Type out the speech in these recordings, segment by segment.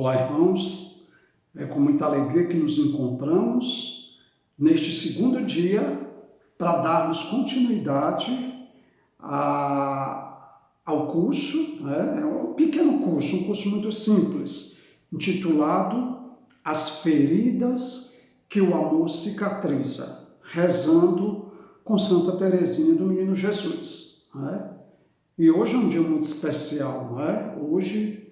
Olá, irmãos. É com muita alegria que nos encontramos neste segundo dia para darmos continuidade ao curso, né? É um pequeno curso, um curso muito simples, intitulado As Feridas que o Amor Cicatriza, rezando com Santa Teresinha do Menino Jesus. Né? E hoje é um dia muito especial, não é? Hoje,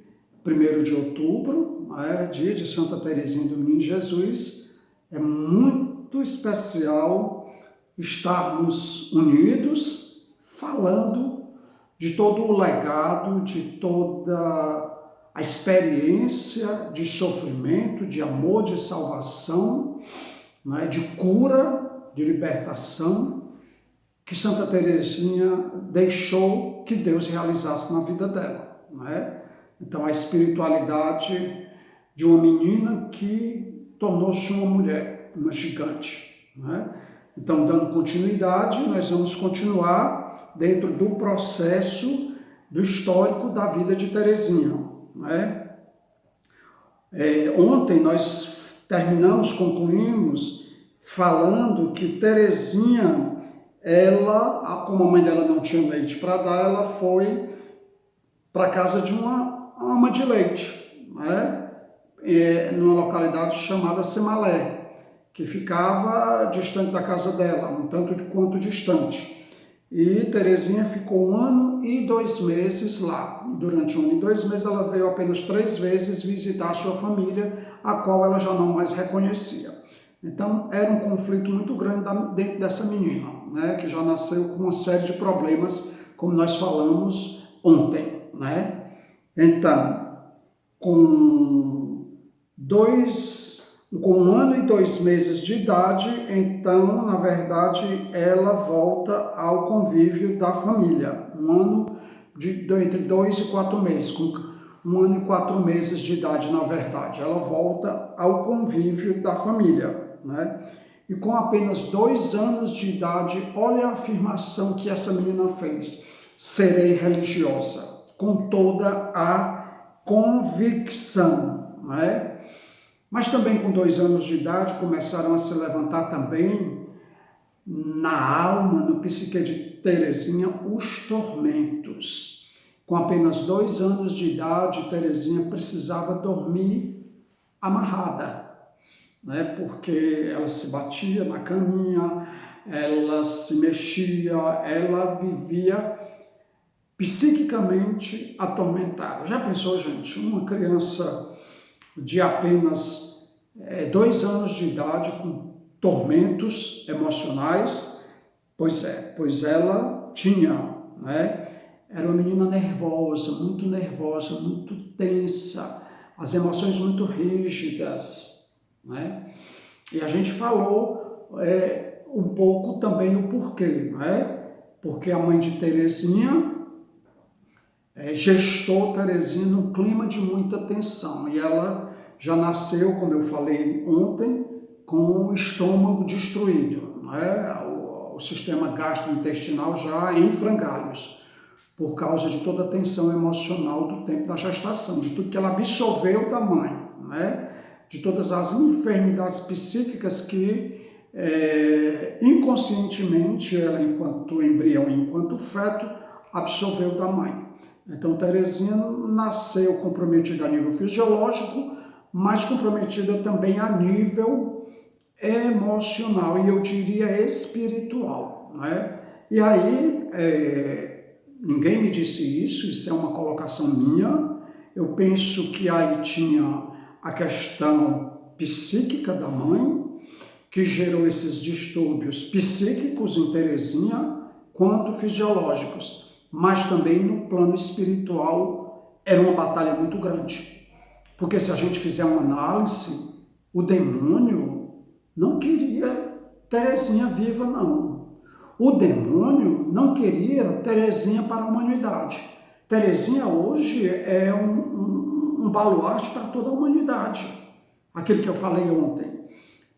1º de outubro, dia de Santa Teresinha do Menino Jesus, é muito especial estarmos unidos, falando de todo o legado, de toda a experiência de sofrimento, de amor, de salvação, de cura, de libertação, que Santa Teresinha deixou que Deus realizasse na vida dela. Então, a espiritualidade de uma menina que tornou-se uma mulher, uma gigante. Então, dando continuidade, nós vamos continuar dentro do processo do histórico da vida de Teresinha. Ontem nós concluímos falando que Teresinha, ela, como a mãe dela não tinha leite para dar, ela foi para a casa de uma ama de leite, numa localidade chamada Semalé, que ficava distante da casa dela, um tanto quanto distante. E Teresinha ficou 1 ano e 2 meses lá. Durante 1 ano e 2 meses ela veio apenas 3 vezes visitar a sua família, a qual ela já não mais reconhecia. Então era um conflito muito grande dentro dessa menina, que já nasceu com uma série de problemas, como nós falamos ontem. Então, com 1 ano e 2 meses de idade, então, na verdade, ela volta ao convívio da família. Entre 2 e 4 meses, com 1 ano e 4 meses de idade, na verdade. Ela volta ao convívio da família. E com apenas 2 anos de idade, olha a afirmação que essa menina fez: serei religiosa, com toda a convicção. Mas também com 2 anos de idade começaram a se levantar também na alma, no psique de Teresinha, os tormentos. Com apenas 2 anos de idade, Teresinha precisava dormir amarrada, porque ela se batia na caminha, ela se mexia, ela vivia psiquicamente atormentada. Já pensou, gente? Uma criança de apenas 2 anos de idade com tormentos emocionais? Pois ela tinha, Era uma menina nervosa, muito tensa, as emoções muito rígidas, E a gente falou um pouco também o porquê, Porque a mãe de Teresinha gestou Teresinha num clima de muita tensão, e ela já nasceu, como eu falei ontem, com o estômago destruído, o sistema gastrointestinal já em frangalhos, por causa de toda a tensão emocional do tempo da gestação, de tudo que ela absorveu da mãe, de todas as enfermidades psíquicas que inconscientemente ela, enquanto embrião, enquanto feto, absorveu da mãe. Então, Teresinha nasceu comprometida a nível fisiológico, mas comprometida também a nível emocional, e eu diria espiritual. E aí, ninguém me disse isso é uma colocação minha. Eu penso que aí tinha a questão psíquica da mãe, que gerou esses distúrbios psíquicos em Teresinha, quanto fisiológicos. Mas também no plano espiritual era uma batalha muito grande. Porque se a gente fizer uma análise, o demônio não queria Teresinha viva, não. O demônio não queria Teresinha para a humanidade. Teresinha hoje é um baluarte para toda a humanidade. Aquilo que eu falei ontem.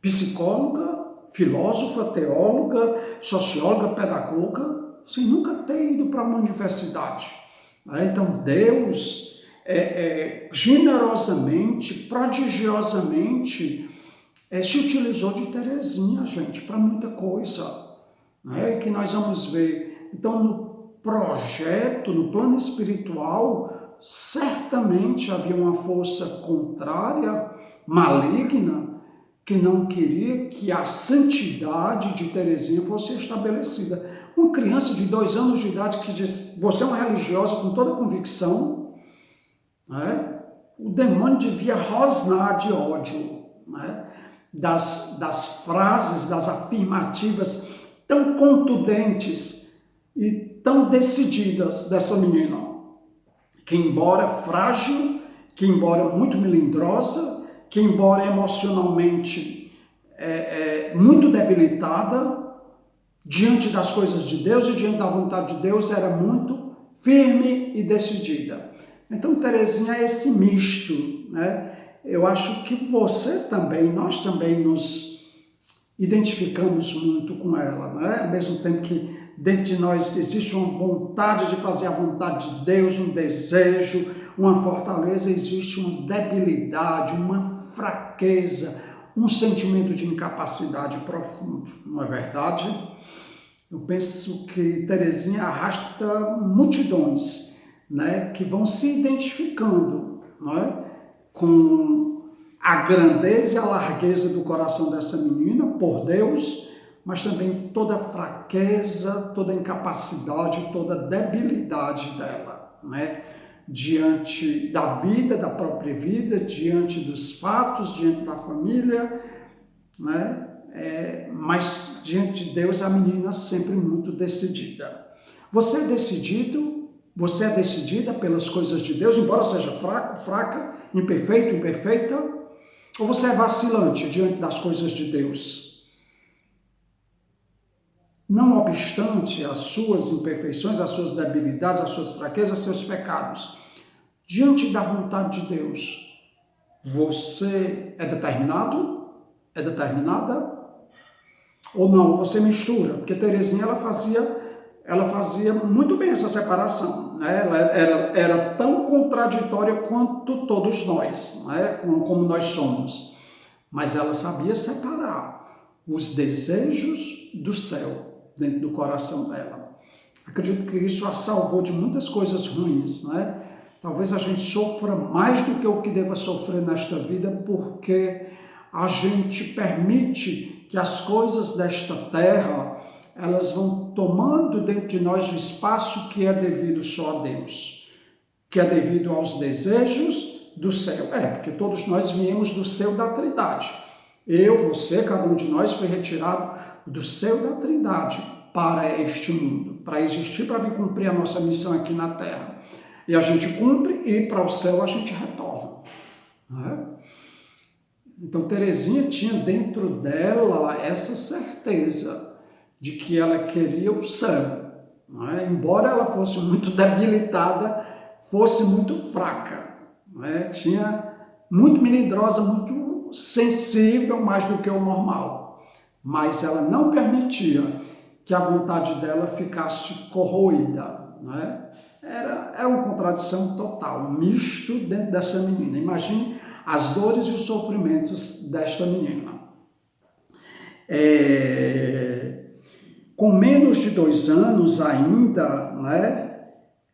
Psicóloga, filósofa, teóloga, socióloga, pedagoga, sem nunca ter ido para uma universidade. Então, Deus generosamente, prodigiosamente, se utilizou de Teresinha, gente, para muita coisa, né? Que nós vamos ver. Então, no projeto, no plano espiritual, certamente havia uma força contrária, maligna, que não queria que a santidade de Teresinha fosse estabelecida. Uma criança de 2 anos de idade que diz, você é uma religiosa com toda convicção, né? O demônio devia rosnar de ódio, né? Das frases, das afirmativas tão contundentes e tão decididas dessa menina, que embora frágil, que embora muito melindrosa, que embora emocionalmente muito debilitada, diante das coisas de Deus e diante da vontade de Deus, era muito firme e decidida. Então, Teresinha é esse misto, né? Eu acho que você também, nós também nos identificamos muito com ela, né? Ao mesmo tempo que dentro de nós existe uma vontade de fazer a vontade de Deus, um desejo, uma fortaleza, existe uma debilidade, uma fraqueza, um sentimento de incapacidade profundo, não é verdade? Eu penso que Teresinha arrasta multidões, né, que vão se identificando, não é, com a grandeza e a largueza do coração dessa menina, por Deus, mas também toda a fraqueza, toda a incapacidade, toda a debilidade dela, né, diante da vida, da própria vida, diante dos fatos, diante da família, né? Mas diante de Deus a menina sempre muito decidida. Você é decidido, você é decidida pelas coisas de Deus, embora seja fraco, fraca, imperfeito, imperfeita, ou você é vacilante diante das coisas de Deus? Não obstante as suas imperfeições, as suas debilidades, as suas fraquezas, seus pecados, diante da vontade de Deus, você é determinado? É determinada? Ou não? Você mistura? Porque Teresinha, ela fazia muito bem essa separação, né? Ela era tão contraditória quanto todos nós, né? Como nós somos. Mas ela sabia separar os desejos do céu dentro do coração dela. Acredito que isso a salvou de muitas coisas ruins, né? Talvez a gente sofra mais do que o que deva sofrer nesta vida, porque a gente permite que as coisas desta terra, elas vão tomando dentro de nós o espaço que é devido só a Deus, que é devido aos desejos do céu. Porque todos nós viemos do céu da Trindade. Eu, você, cada um de nós foi retirado do céu da Trindade para este mundo, para existir, para vir cumprir a nossa missão aqui na terra. E a gente cumpre e para o céu a gente retorna, né? Então, Teresinha tinha dentro dela essa certeza de que ela queria o céu, não é? Embora ela fosse muito debilitada, fosse muito fraca, não é? Tinha muito melindrosa, muito sensível, mais do que o normal, mas ela não permitia que a vontade dela ficasse corroída, não é? Era uma contradição total, um misto dentro dessa menina. Imagine as dores e os sofrimentos desta menina. Com menos de 2 anos ainda, né,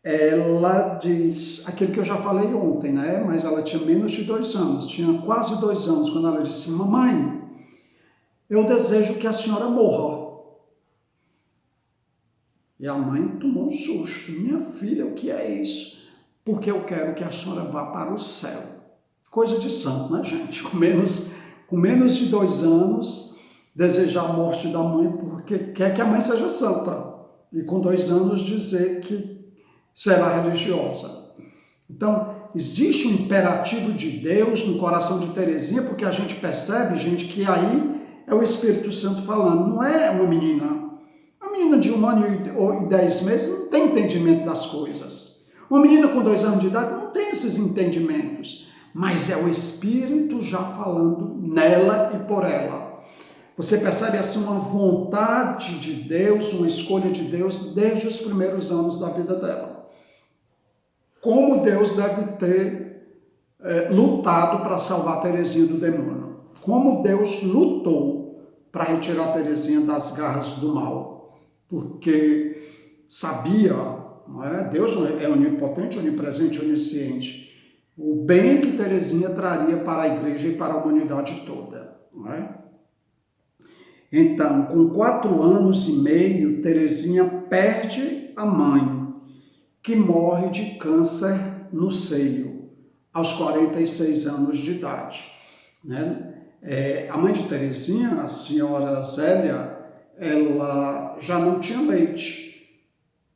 ela diz, aquilo que eu já falei ontem, né, mas ela tinha menos de 2 anos, tinha quase 2 anos, quando ela disse, mamãe, eu desejo que a senhora morra. E a mãe tomou um susto, minha filha, o que é isso? Porque eu quero que a senhora vá para o céu. Coisa de santo, né, gente? Com menos de 2 anos, desejar a morte da mãe porque quer que a mãe seja santa. E com 2 anos dizer que será religiosa. Então, existe um imperativo de Deus no coração de Teresinha, porque a gente percebe, gente, que aí é o Espírito Santo falando, não é uma menina. Uma menina de 1 ano e 10 meses não tem entendimento das coisas. Uma menina com 2 anos de idade não tem esses entendimentos. Mas é o Espírito já falando nela e por ela. Você percebe assim uma vontade de Deus, uma escolha de Deus desde os primeiros anos da vida dela. como Deus deve ter lutado para salvar Teresinha do demônio. Como Deus lutou para retirar Teresinha das garras do mal. Porque sabia, não é? Deus é onipotente, onipresente, onisciente. O bem que Teresinha traria para a igreja e para a humanidade toda. Não é? Então, com 4 anos e meio, Teresinha perde a mãe, que morre de câncer no seio, aos 46 anos de idade. Né? A mãe de Teresinha, a senhora Zélia, ela já não tinha leite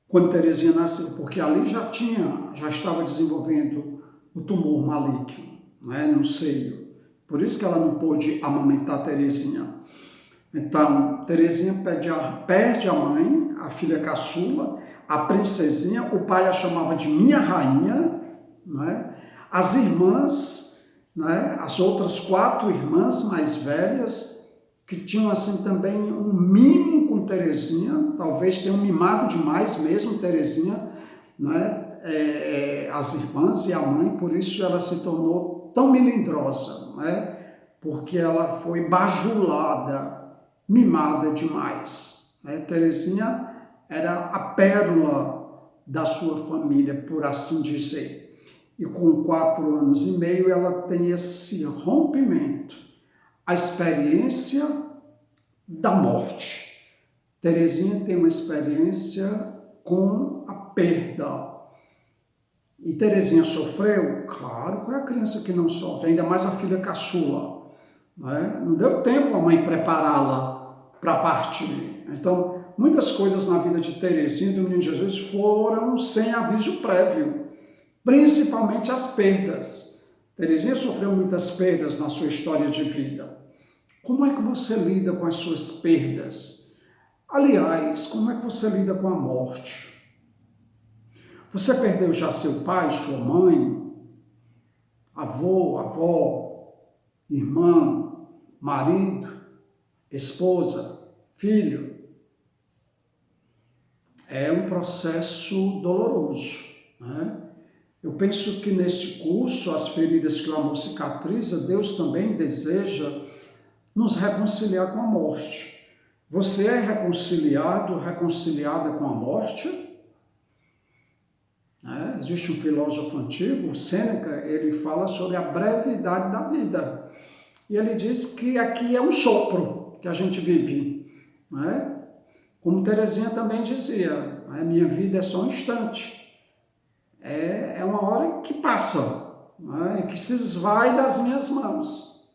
quando Teresinha nasceu, porque ali já estava desenvolvendo o tumor maligno, né, no seio. Por isso que ela não pôde amamentar Teresinha. Então, Teresinha perde a mãe, a filha caçula, a princesinha, o pai a chamava de minha rainha, né? As irmãs, né? As outras 4 irmãs mais velhas, que tinham assim também um mimo com Teresinha, talvez tenham mimado demais mesmo Teresinha, né? As irmãs e a mãe, por isso ela se tornou tão melindrosa, né? Porque ela foi bajulada, mimada demais. Teresinha era a pérola da sua família, por assim dizer. E com 4 anos e meio ela tem esse rompimento, a experiência da morte. Teresinha tem uma experiência com a perda. E Teresinha sofreu? Claro, qual é a criança que não sofre? Ainda mais a filha caçula. Não deu tempo a mãe prepará-la para partir. Então, muitas coisas na vida de Teresinha, do Menino Jesus, foram sem aviso prévio, principalmente as perdas. Teresinha sofreu muitas perdas na sua história de vida. Como é que você lida com as suas perdas? Aliás, como é que você lida com a morte? Você perdeu já seu pai, sua mãe, avô, avó, irmão, marido, esposa, filho? É um processo doloroso, né? Eu penso que nesse curso, As Feridas que o Amor Cicatriza, Deus também deseja nos reconciliar com a morte. Você é reconciliado, reconciliada com a morte? Existe um filósofo antigo, Sêneca, ele fala sobre a brevidade da vida. E ele diz que aqui é um sopro que a gente vive. Como Teresinha também dizia, minha vida é só um instante. É uma hora que passa, que se esvai das minhas mãos.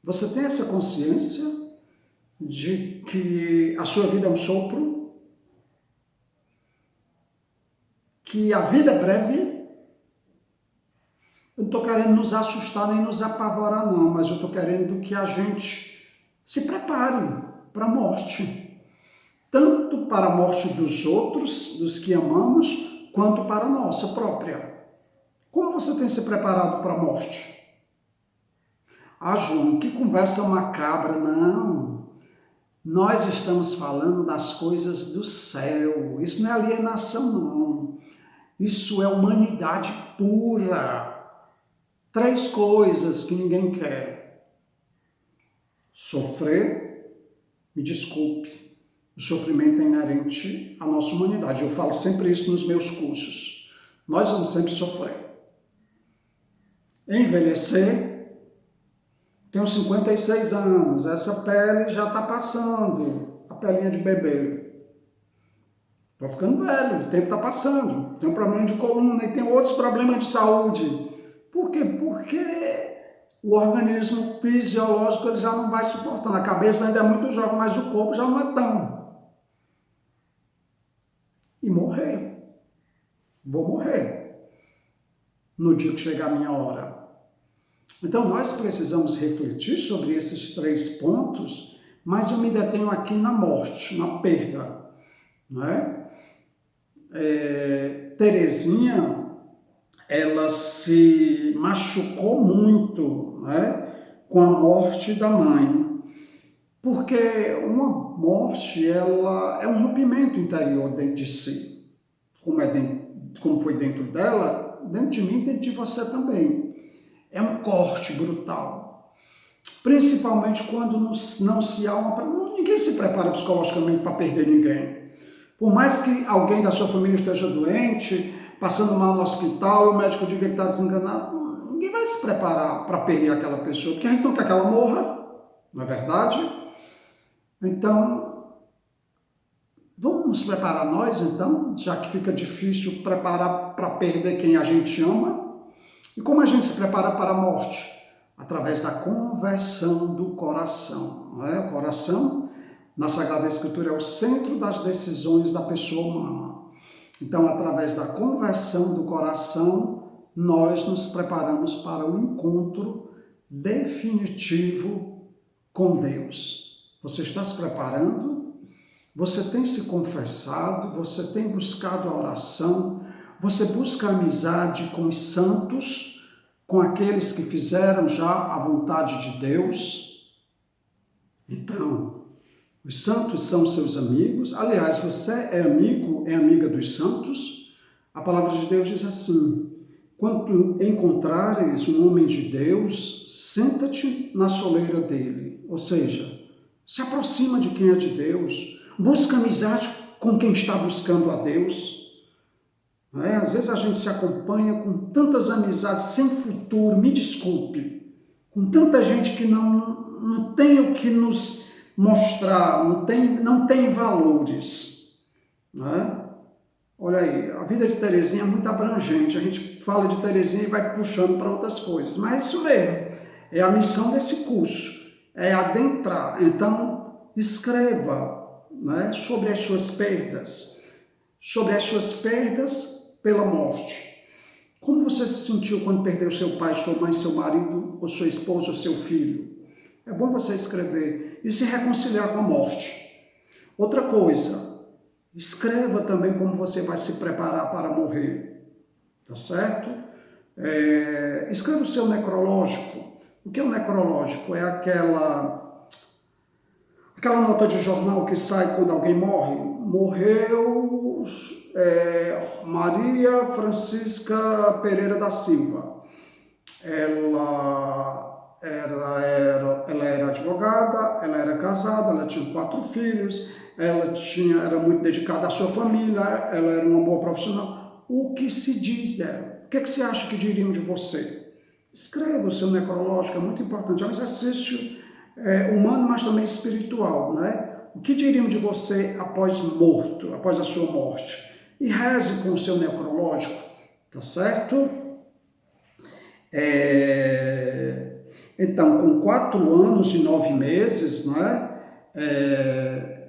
Você tem essa consciência de que a sua vida é um sopro? Que a vida é breve? Eu não estou querendo nos assustar nem nos apavorar, não, mas eu estou querendo que a gente se prepare para a morte. Tanto para a morte dos outros, dos que amamos, quanto para a nossa própria. Como você tem se preparado para a morte? João, que conversa macabra. Não. Nós estamos falando das coisas do céu. Isso não é alienação, não. Isso é humanidade pura. 3 coisas que ninguém quer. Sofrer, me desculpe, o sofrimento é inerente à nossa humanidade. Eu falo sempre isso nos meus cursos. Nós vamos sempre sofrer. Envelhecer, tenho 56 anos, essa pele já está passando, a pelinha de bebê. Estou ficando velho, o tempo está passando, tenho um problema de coluna e tenho outros problemas de saúde. Por quê? Porque o organismo fisiológico ele já não vai suportando. A cabeça ainda é muito jovem, mas o corpo já não é tão. E morrer. Vou morrer no dia que chegar a minha hora. Então, nós precisamos refletir sobre esses 3 pontos, mas eu me detenho aqui na morte, na perda. Teresinha, ela se machucou muito, com a morte da mãe, porque uma morte ela é um rompimento interior dentro de si, como é dentro como foi dentro dela, dentro de mim, dentro de você também. É um corte brutal. Principalmente quando não se há uma... Ninguém se prepara psicologicamente para perder ninguém. Por mais que alguém da sua família esteja doente, passando mal no hospital, e o médico diga que ele está desenganado, ninguém vai se preparar para perder aquela pessoa, porque a gente não quer que ela morra, não é verdade? Então, vamos nos preparar nós, então, já que fica difícil preparar para perder quem a gente ama. E como a gente se prepara para a morte? Através da conversão do coração. Não é? O coração, na Sagrada Escritura, é o centro das decisões da pessoa humana. Então, através da conversão do coração, nós nos preparamos para o encontro definitivo com Deus. Você está se preparando? Você tem se confessado? Você tem buscado a oração? Você busca amizade com os santos, com aqueles que fizeram já a vontade de Deus? Então, os santos são seus amigos. Aliás, você é amigo, é amiga dos santos? A palavra de Deus diz assim: quando encontrares um homem de Deus, senta-te na soleira dele. Ou seja, se aproxima de quem é de Deus, busca amizade com quem está buscando a Deus. Às vezes a gente se acompanha com tantas amizades sem futuro, me desculpe, com tanta gente que não tem o que nos mostrar, não tem valores. Olha aí, a vida de Terezinha é muito abrangente, a gente fala de Terezinha e vai puxando para outras coisas, mas é isso mesmo, é a missão desse curso, é adentrar. Então, escreva sobre as suas perdas pela morte. Como você se sentiu quando perdeu seu pai, sua mãe, seu marido, ou sua esposa, ou seu filho? É bom você escrever e se reconciliar com a morte. Outra coisa, escreva também como você vai se preparar para morrer, tá certo? Escreva o seu necrológico. O que é o necrológico? É aquela nota de jornal que sai quando alguém morre. Morreu Maria Francisca Pereira da Silva. Ela era advogada, ela era casada, ela tinha 4 filhos, ela era muito dedicada à sua família, ela era uma boa profissional. O que se diz dela? O que você acha que diriam de você? Escreva o seu necrológico, é muito importante. É um exercício humano, mas também espiritual, O que diriam de você após morto, após a sua morte? E reze com o seu necrológico, tá certo? Então, com 4 anos e 9 meses,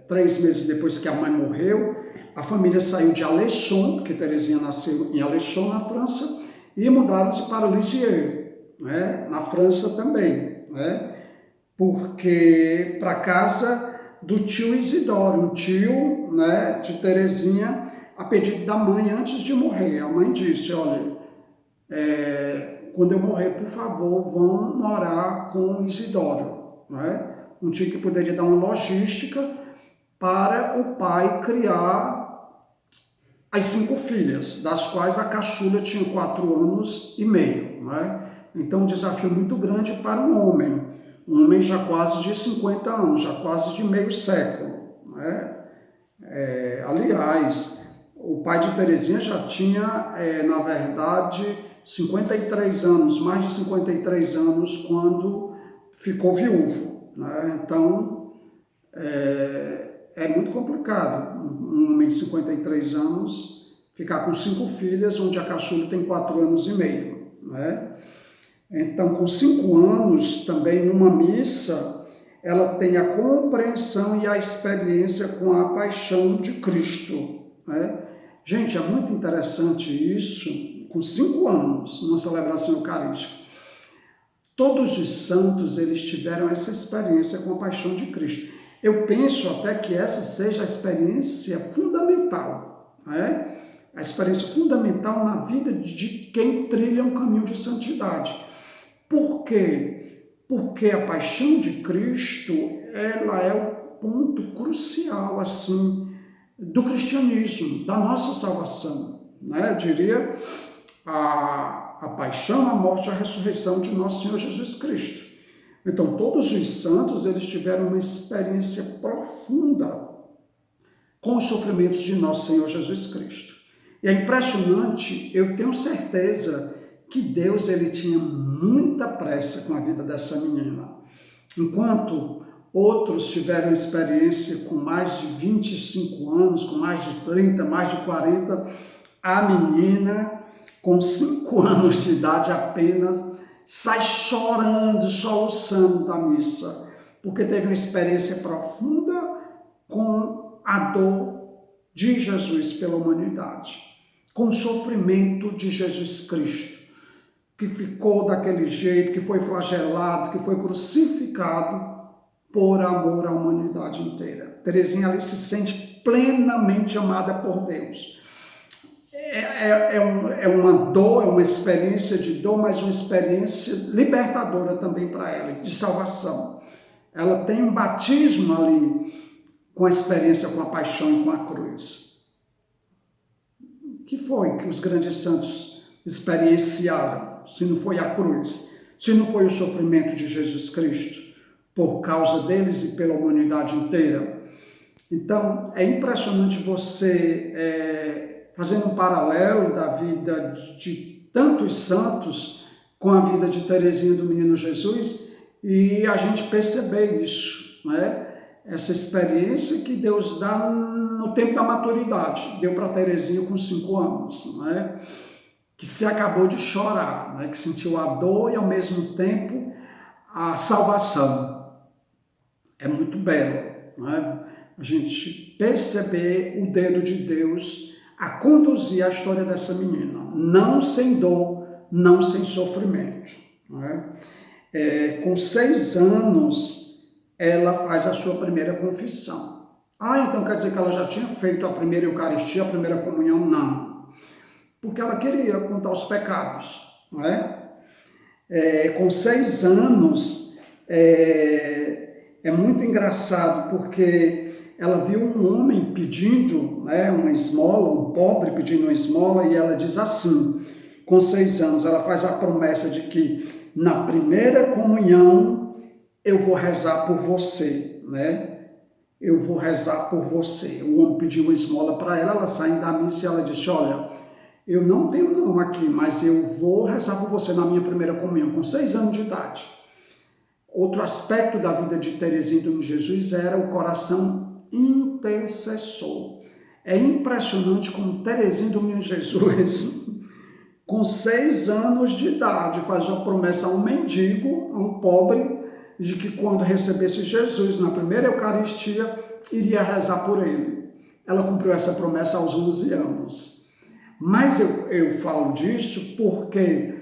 3 meses depois que a mãe morreu, a família saiu de Alençon, porque Terezinha nasceu em Alençon, na França, e mudaram-se para Lisieux, na França também, porque para casa do tio Isidoro, um tio de Terezinha, a pedido da mãe antes de morrer. A mãe disse: olha, quando eu morrer, por favor, vão morar com Isidoro. Um tio que poderia dar uma logística para o pai criar as 5 filhas, das quais a caçula tinha 4 anos e meio. Então, um desafio muito grande para um homem já quase de 50 anos, já quase de meio século. Aliás, o pai de Terezinha já tinha, na verdade, 53 anos, mais de 53 anos, quando ficou viúvo. Então, é muito complicado um homem de 53 anos ficar com 5 filhas, onde a caçula tem 4 anos e meio. Então, com 5 anos, também numa missa, ela tem a compreensão e a experiência com a paixão de Cristo. Gente, é muito interessante isso, com 5 anos, numa celebração eucarística. Todos os santos, eles tiveram essa experiência com a paixão de Cristo. Eu penso até que essa seja a experiência fundamental, a experiência fundamental na vida de quem trilha um caminho de santidade. Por quê? Porque a paixão de Cristo, ela é o ponto crucial, assim, do cristianismo, da nossa salvação. né? Eu diria a paixão, a morte e a ressurreição de nosso Senhor Jesus Cristo. Então, todos os santos, eles tiveram uma experiência profunda com os sofrimentos de nosso Senhor Jesus Cristo. E é impressionante, eu tenho certeza que Deus, ele tinha muita pressa com a vida dessa menina. Enquanto outros tiveram experiência com mais de 25 anos, com mais de 30, mais de 40, a menina, com 5 anos de idade apenas, sai chorando, soluçando da missa, porque teve uma experiência profunda com a dor de Jesus pela humanidade, com o sofrimento de Jesus Cristo, que ficou daquele jeito, que foi flagelado, que foi crucificado por amor à humanidade inteira. Teresinha ali se sente plenamente amada por Deus. É uma dor, é uma experiência de dor, mas uma experiência libertadora também para ela, de salvação. Ela tem um batismo ali com a experiência, com a paixão e com a cruz. O que foi que os grandes santos experienciaram, se não foi a cruz, se não foi o sofrimento de Jesus Cristo, por causa deles e pela humanidade inteira? Então, é impressionante você, fazendo um paralelo da vida de tantos santos com a vida de Teresinha do Menino Jesus, e a gente perceber isso, né? Essa experiência que Deus dá no tempo da maturidade. Deu para Teresinha com 5 anos, né? Que se acabou de chorar, né? Que sentiu a dor e ao mesmo tempo a salvação. É muito belo, né? A gente perceber o dedo de Deus a conduzir a história dessa menina, não sem dor, não sem sofrimento, né? Com 6 anos, ela faz a sua primeira confissão. Então quer dizer que ela já tinha feito a primeira Eucaristia, a primeira comunhão? Não. Porque ela queria contar os pecados, não é? Com 6 anos, é muito engraçado, porque ela viu um homem pedindo, né, uma esmola, um pobre pedindo uma esmola, e ela diz assim, com 6 anos, ela faz a promessa de que na primeira comunhão eu vou rezar por você, né? Eu vou rezar por você. O homem pediu uma esmola para ela sai da missa e ela disse, olha, eu não tenho não aqui, mas eu vou rezar por você na minha primeira comunhão, com 6 anos de idade. Outro aspecto da vida de Teresinha do Menino Jesus era o coração intercessor. É impressionante como Teresinha do Menino Jesus, com 6 anos de idade, faz uma promessa a um mendigo, a um pobre, de que quando recebesse Jesus na primeira Eucaristia, iria rezar por ele. Ela cumpriu essa promessa aos 11 anos. Mas eu falo disso porque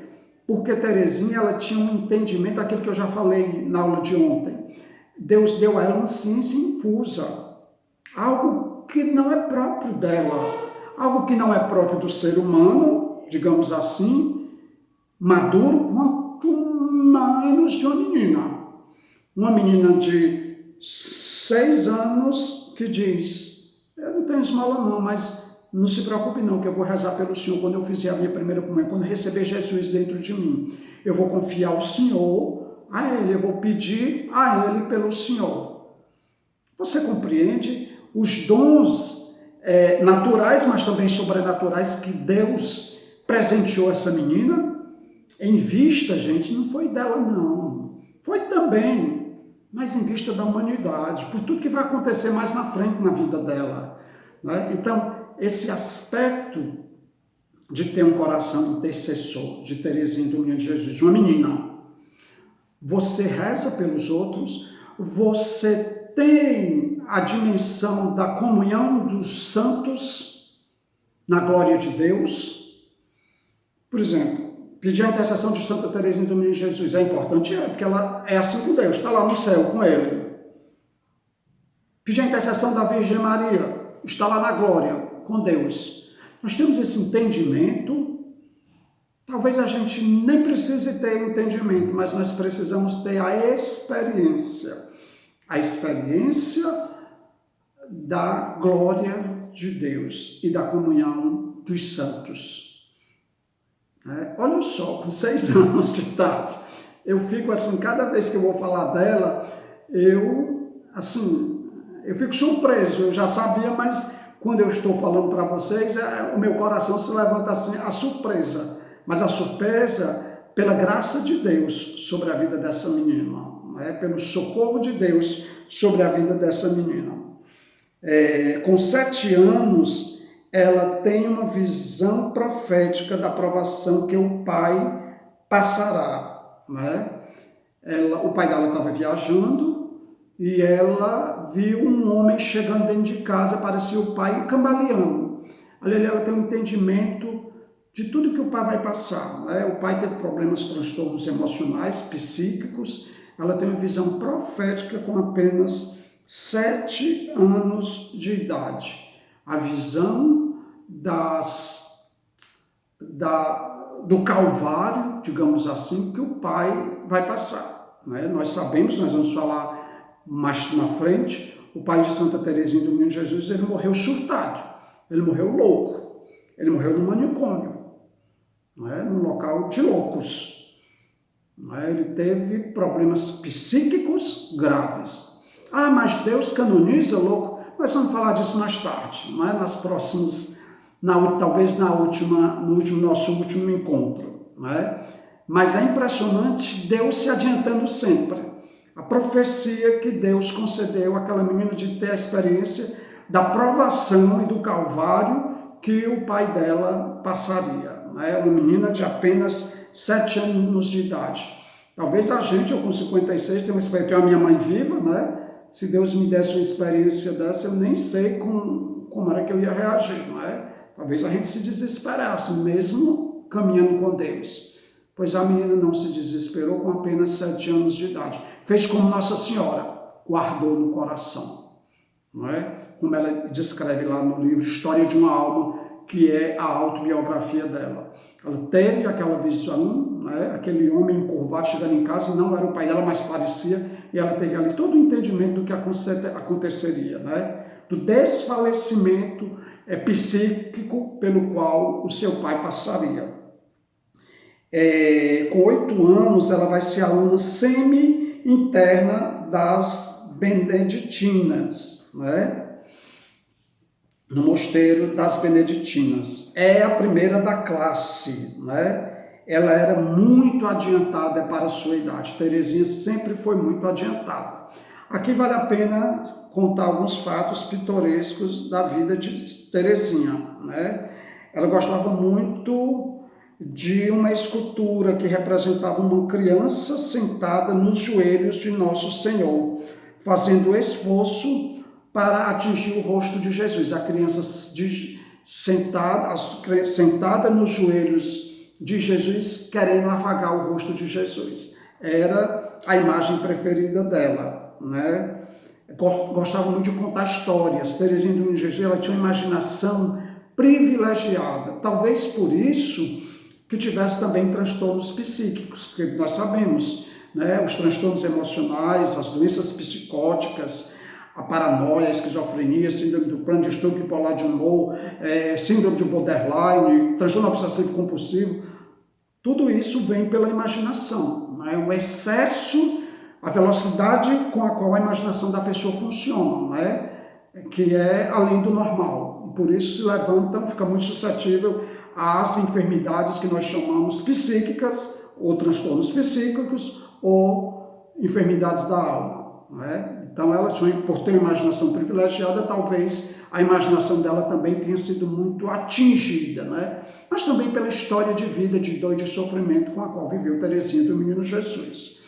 Teresinha, ela tinha um entendimento daquilo que eu já falei na aula de ontem. Deus deu a ela uma ciência infusa, algo que não é próprio dela, algo que não é próprio do ser humano, digamos assim, maduro, quanto menos de uma menina. Uma menina de 6 anos que diz, eu não tenho esmola não, mas não se preocupe não, que eu vou rezar pelo Senhor quando eu fizer a minha primeira comunhão, quando eu receber Jesus dentro de mim. Eu vou confiar ao Senhor, a Ele, eu vou pedir a Ele pelo Senhor. Você compreende os dons naturais, mas também sobrenaturais que Deus presenteou essa menina? Em vista, gente, não foi dela não, foi também, mas em vista da humanidade, por tudo que vai acontecer mais na frente na vida dela, né? Então, esse aspecto de ter um coração intercessor, de Teresinha do Menino Jesus, de uma menina, você reza pelos outros, você tem a dimensão da comunhão dos santos na glória de Deus. Por exemplo, pedir a intercessão de Santa Teresinha do Menino Jesus é importante, porque ela é assim com Deus, está lá no céu com Ele. Pedir a intercessão da Virgem Maria, está lá na glória com Deus. Nós temos esse entendimento, talvez a gente nem precise ter entendimento, mas nós precisamos ter a experiência da glória de Deus e da comunhão dos Santos. Olha só, com 6 anos de idade, eu fico assim, cada vez que eu vou falar dela, eu fico surpreso. Eu já sabia, mas quando eu estou falando para vocês, o meu coração se levanta assim, a surpresa. Mas a surpresa pela graça de Deus sobre a vida dessa menina, pelo socorro de Deus sobre a vida dessa menina. Com 7 anos, ela tem uma visão profética da provação que o pai passará. O pai dela estava viajando e ela viu um homem chegando dentro de casa, parecia o pai cambaleando. Ali ela tem um entendimento de tudo que o pai vai passar. O pai teve problemas, transtornos emocionais, psíquicos. Ela tem uma visão profética com apenas 7 anos de idade. A visão do Calvário, digamos assim, que o pai vai passar. Nós sabemos, nós vamos falar mais na frente, o pai de Santa Teresinha do Menino Jesus, ele morreu surtado, ele morreu louco, ele morreu no manicômio, num local de loucos. Ele teve problemas psíquicos graves. Mas Deus canoniza louco? Nós vamos falar disso mais tarde, nas próximas, talvez no nosso último encontro. Mas é impressionante Deus se adiantando sempre. A profecia que Deus concedeu àquela menina de ter a experiência da provação e do Calvário que o pai dela passaria. Uma menina de apenas 7 anos de idade. Talvez a gente, eu com 56, tenho a minha mãe viva, se Deus me desse uma experiência dessa, eu nem sei como era que eu ia reagir, Talvez a gente se desesperasse, mesmo caminhando com Deus. Pois a menina não se desesperou com apenas 7 anos de idade. Fez como Nossa Senhora, guardou no coração. Como ela descreve lá no livro História de uma Alma, que é a autobiografia dela. Ela teve aquela visão, aquele homem encurvado chegando em casa, e não era o pai dela, mas parecia, e ela teve ali todo o entendimento do que aconteceria, do desfalecimento psíquico pelo qual o seu pai passaria. Com 8 anos, ela vai ser aluna semi-interna das Beneditinas, no mosteiro das Beneditinas. É a primeira da classe, Ela era muito adiantada para a sua idade. Teresinha sempre foi muito adiantada. Aqui vale a pena contar alguns fatos pitorescos da vida de Teresinha, Ela gostava muito de uma escultura que representava uma criança sentada nos joelhos de Nosso Senhor, fazendo esforço para atingir o rosto de Jesus. A criança sentada nos joelhos de Jesus, querendo afagar o rosto de Jesus. Era a imagem preferida dela, Gostava muito de contar histórias. Teresinha do Menino Jesus, ela tinha uma imaginação privilegiada. Talvez por isso que tivesse também transtornos psíquicos, porque nós sabemos, os transtornos emocionais, as doenças psicóticas, a paranoia, a esquizofrenia, síndrome do pânico, distúrbio bipolar de humor, síndrome de borderline, transtorno obsessivo compulsivo, tudo isso vem pela imaginação, o excesso, a velocidade com a qual a imaginação da pessoa funciona, que é além do normal. E por isso se levantam, fica muito suscetível às enfermidades que nós chamamos psíquicas, ou transtornos psíquicos, ou enfermidades da alma. Então ela tinha, por ter uma imaginação privilegiada, talvez a imaginação dela também tenha sido muito atingida, mas também pela história de vida, de dor e de sofrimento com a qual viveu Teresinha do Menino Jesus.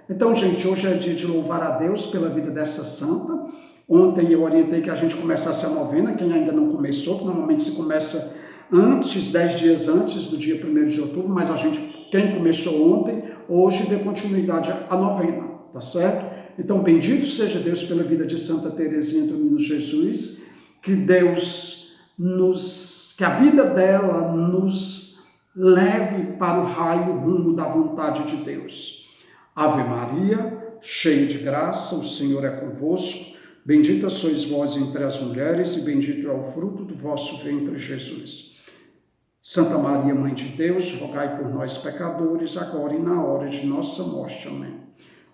Então, gente, hoje é dia de louvar a Deus pela vida dessa santa. Ontem eu orientei que a gente começasse a novena, quem ainda não começou, que normalmente se começa antes, 10 dias antes do dia 1º de outubro, mas quem começou ontem, hoje dê continuidade à novena, tá certo? Então, bendito seja Deus pela vida de Santa Teresinha do Menino Jesus, que a vida dela nos leve para o raio rumo da vontade de Deus. Ave Maria, cheia de graça, o Senhor é convosco. Bendita sois vós entre as mulheres, e bendito é o fruto do vosso ventre, Jesus. Santa Maria, Mãe de Deus, rogai por nós, pecadores, agora e na hora de nossa morte. Amém.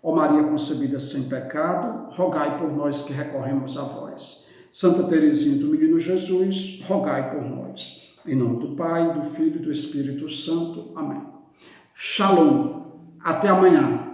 Ó Maria concebida sem pecado, rogai por nós que recorremos a vós. Santa Teresinha do Menino Jesus, rogai por nós. Em nome do Pai, do Filho e do Espírito Santo. Amém. Shalom. Até amanhã.